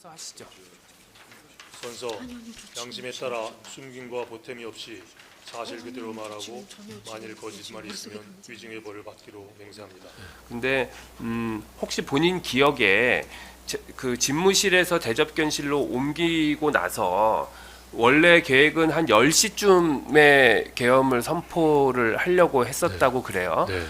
알아서 하시죠. 선서 양심에 따라 숨김과 보탬이 없이 사실 그대로 말하고 만일 거짓말이 있으면 위증의 벌을 받기로 맹세합니다. 근데 혹시 본인 기억에 그 집무실에서 대접견실로 옮기고 나서 원래 계획은 한 10시쯤에 계엄을 선포를 하려고 했었다고 그래요. 네.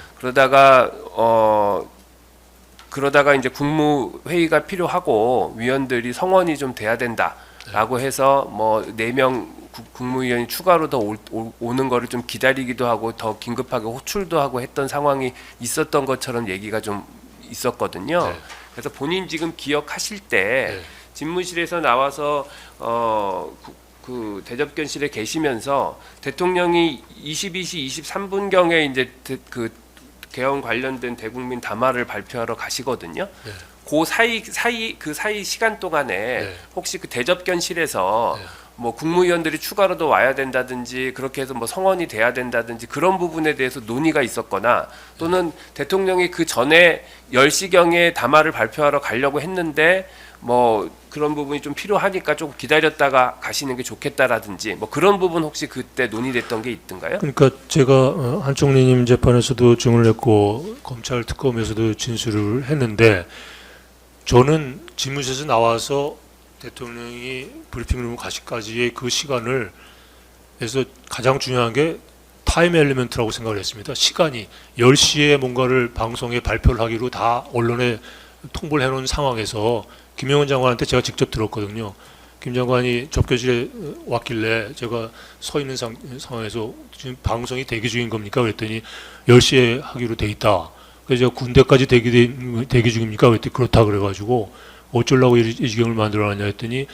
그러다가 이제 국무회의가 필요하고 위원들이 성원이 좀 돼야 된다라고 해서 뭐 4명 국무위원이 추가로 더 오는 거를 좀 기다리기도 하고 더 긴급하게 호출도 하고 했던 상황이 있었던 것처럼 얘기가 좀 있었거든요. 네. 그래서 본인 지금 기억하실 때 네. 집무실에서 나와서 그 대접견실에 계시면서 대통령이 22시 23분경에 이제 그 개헌 관련된 대국민 담화를 발표하러 가시거든요. 네. 그 사이 시간 동안에 네. 혹시 그 대접견실에서 네. 뭐 국무위원들이 추가로 더 와야 된다든지 그렇게 해서 뭐 성원이 돼야 된다든지 그런 부분에 대해서 논의가 있었거나 또는 대통령이 그 전에 10시경에 담화를 발표하러 가려고 했는데 뭐 그런 부분이 좀 필요하니까 조금 기다렸다가 가시는 게 좋겠다라든지 뭐 그런 부분 혹시 그때 논의됐던 게 있던가요? 그러니까 제가 한총리님 재판에서도 증언을 했고 검찰 특검에서도 진술을 했는데 저는 집무실에서 나와서 대통령이 브리핑룸 가시까지의 그 시간을 해서 가장 중요한 게 타임 엘리멘트라고 생각을 했습니다. 시간이 10시에 뭔가를 방송에 발표를 하기로 다 언론에 통보를 해놓은 상황에서 김영은 장관한테 제가 직접 들었거든요. 김 장관이 접견실에 왔길래 제가 서 있는 상황에서 지금 방송이 대기 중인 겁니까? 그랬더니 10시에 하기로 돼 있다. 그래서 제가 군대까지 대기 중입니까? 그랬더니 그렇다 그래가지고 어쩌려고 이 지경을 만들어놨냐 했더니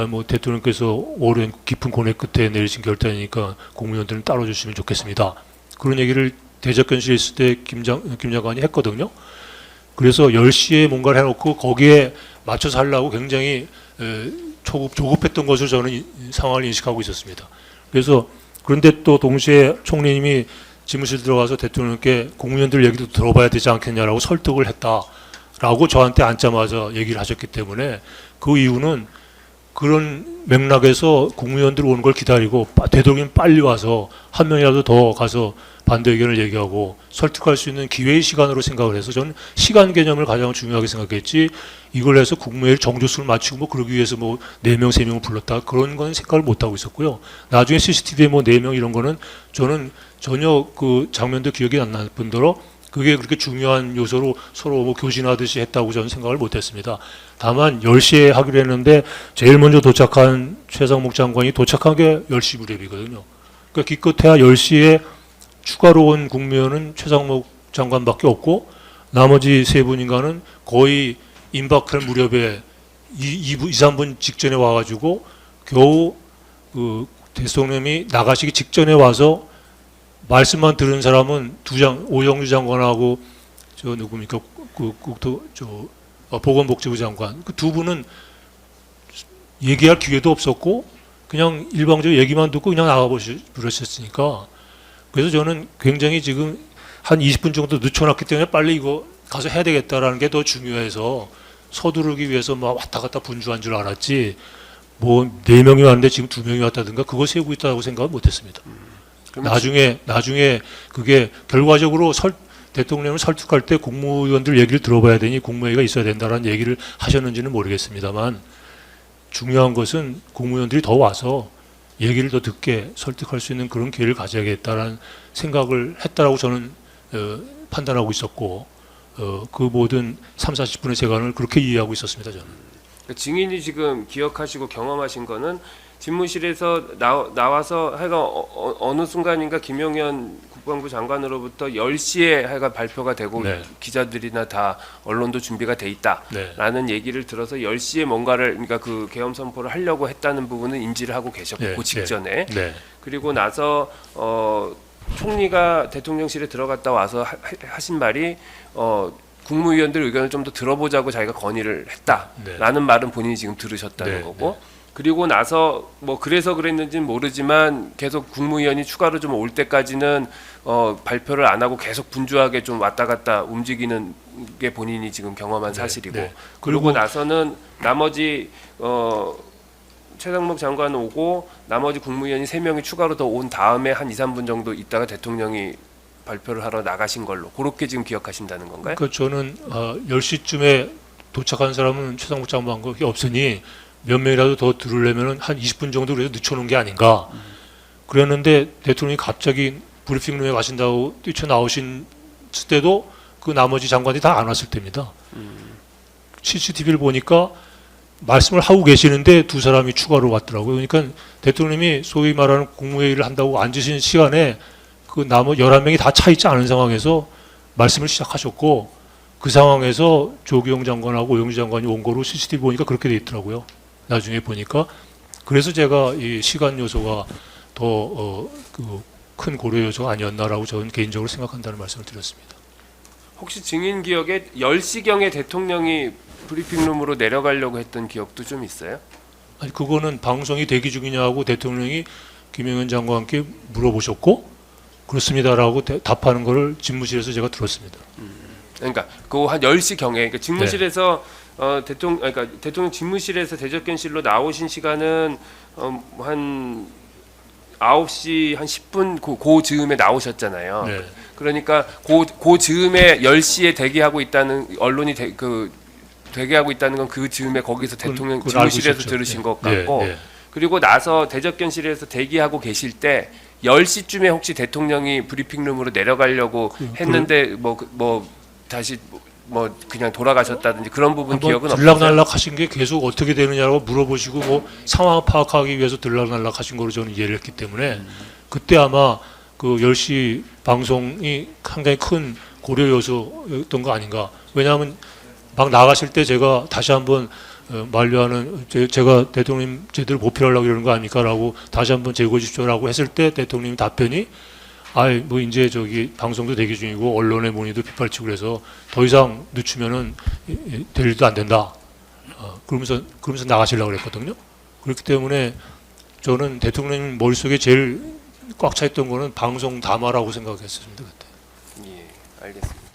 뭐 대통령께서 오랜 깊은 고뇌 끝에 내리신 결단이니까 국무위원들은 따라주시면 좋겠습니다. 그런 얘기를 대접견실에 있을 때 김 장관이 했거든요. 그래서 10시에 뭔가를 해놓고 거기에 맞춰서 하려고 굉장히 조급했던 것을 저는 상황을 인식하고 있었습니다. 그래서 그런데 또 동시에 총리님이 집무실 들어가서 대통령께 국무위원들 얘기도 들어봐야 되지 않겠냐라고 설득을 했다라고 저한테 앉자마자 얘기를 하셨기 때문에 그 이유는 그런 맥락에서 국무위원들 오는 걸 기다리고 되도록이면 빨리 와서 한 명이라도 더 가서 반대 의견을 얘기하고 설득할 수 있는 기회의 시간으로 생각을 해서 저는 시간 개념을 가장 중요하게 생각했지 이걸 해서 국무회의 정조수를 맞추고 뭐 그러기 위해서 뭐 4명, 3명을 불렀다 그런 건 생각을 못하고 있었고요. 나중에 CCTV에 뭐 4명 이런 거는 저는 전혀 그 장면도 기억이 안 날 뿐더러 그게 그렇게 중요한 요소로 서로 뭐 교신하듯이 했다고 저는 생각을 못했습니다. 다만 10시에 하기로 했는데 제일 먼저 도착한 최상목 장관이 도착한 게 10시 무렵이거든요. 그러니까 기껏해야 10시에 추가로 온 국무위원은 최상목 장관밖에 없고 나머지 3분인가는 거의 임박할 무렵에 2, 3분 직전에 와가지고 겨우 그 대통령이 나가시기 직전에 와서 말씀만 들은 사람은 오영주 장관하고 저 누굽니까 보건복지부 장관 그 두 분은 얘기할 기회도 없었고 그냥 일방적으로 얘기만 듣고 그냥 나가버리셨으니까 그래서 저는 굉장히 지금 한 20분 정도 늦춰놨기 때문에 빨리 이거 가서 해야 되겠다라는 게 더 중요해서 서두르기 위해서 막 왔다 갔다 분주한 줄 알았지 뭐 4명이 왔는데 지금 2명이 왔다든가 그거 세우고 있다고 생각은 못했습니다. 나중에 그게 결과적으로 대통령을 설득할 때 국무위원들 얘기를 들어봐야 되니 국무회의가 있어야 된다는 얘기를 하셨는지는 모르겠습니다만 중요한 것은 국무위원들이 더 와서 얘기를 더 듣게 설득할 수 있는 그런 기회를 가져야겠다는 생각을 했다라고 저는 판단하고 있었고 그 모든 3, 40분의 시간을 그렇게 이해하고 있었습니다. 저는. 증인이 지금 기억하시고 경험하신 거는 집무실에서 나와서 하여간 어느 순간인가 김용현 국방부 장관으로부터 10시에 하여간 발표가 되고 네. 기자들이나 다 언론도 준비가 돼 있다라는 네. 얘기를 들어서 10시에 뭔가를 그러니까 그 계엄 선포를 하려고 했다는 부분은 인지를 하고 계셨고 네. 그 직전에 네. 그리고 나서 총리가 대통령실에 들어갔다 와서 하신 말이 국무위원들 의견을 좀 더 들어보자고 자기가 건의를 했다라는 네. 말은 본인이 지금 들으셨다는 네. 거고 네. 그리고 나서 뭐 그래서 그랬는지는 모르지만 계속 국무위원이 추가로 좀 올 때까지는 발표를 안 하고 계속 분주하게 좀 왔다 갔다 움직이는 게 본인이 지금 경험한 사실이고 네. 그러고 나서는 나머지 최상목 장관 오고 나머지 국무위원이 3명이 추가로 더 온 다음에 한 2, 3분 정도 있다가 대통령이 발표를 하러 나가신 걸로 그렇게 지금 기억하신다는 건가요? 그러니까 저는 10시쯤에 도착한 사람은 최상목 장관밖에 없으니 몇 명이라도 더 들으려면 한 20분 정도 그래도 늦춰놓은 게 아닌가. 그랬는데 대통령이 갑자기 브리핑룸에 가신다고 뛰쳐나오신 때도 그 나머지 장관이 다 안 왔을 때입니다. CCTV를 보니까 말씀을 하고 계시는데 두 사람이 추가로 왔더라고요. 그러니까 대통령이 소위 말하는 국무회의를 한다고 앉으신 시간에 그 나머지 11명이 다 차 있지 않은 상황에서 말씀을 시작하셨고 그 상황에서 조기영 장관하고 오영주 장관이 온 거로 CCTV 보니까 그렇게 돼 있더라고요. 나중에 보니까 그래서 제가 이 시간 요소가 더 큰 고려 요소가 아니었나라고 저는 개인적으로 생각한다는 말씀을 드렸습니다. 혹시 증인 기억에 10시경에 대통령이 브리핑룸으로 내려가려고 했던 기억도 좀 있어요? 아니 그거는 방송이 대기 중이냐고 대통령이 김영현 장관께 물어보셨고 그렇습니다라고 답하는 거를 집무실에서 제가 들었습니다. 그러니까 그 한 10시경에 그러니까 직무실에서 대통령 집무실에서 대접견실로 나오신 시간은 한 9시 한 10분 그 즈음에 나오셨잖아요. 네. 그러니까 그 즈음에 10시에 대기하고 있다는 언론이 대기하고 있다는 건 그 즈음에 거기서 대통령 그건 알고 집무실에서 있었죠. 들으신 네. 것 같고 네. 네. 그리고 나서 대접견실에서 대기하고 계실 때 10시쯤에 혹시 대통령이 브리핑룸으로 내려가려고 했는데 뭐 다시 뭐 그냥 돌아가셨다든지 그런 부분 기억은 없어요? 들락날락 하신 게 계속 어떻게 되느냐고 물어보시고 뭐 상황 파악하기 위해서 들락날락 하신 거로 저는 이해를 했기 때문에 그때 아마 그 10시 방송이 상당히 큰 고려 요소였던 거 아닌가. 왜냐하면 막 나가실 때 제가 다시 한번 만류하는 제가 대통령 제대로 보필하려고 이러는 거 아닙니까라고 다시 한번 제고해 주십시오라고 했을 때 대통령님 답변이 아이 뭐 이제 저기 방송도 대기 중이고 언론의 문의도 빗발치고 그래서 더 이상 늦추면은 될 일도 안 된다. 그러면서 나가시려고 그랬거든요. 그렇기 때문에 저는 대통령 머릿속에 제일 꽉 차 있던 거는 방송 담화라고 생각했습니다 그때. 예, 알겠습니다.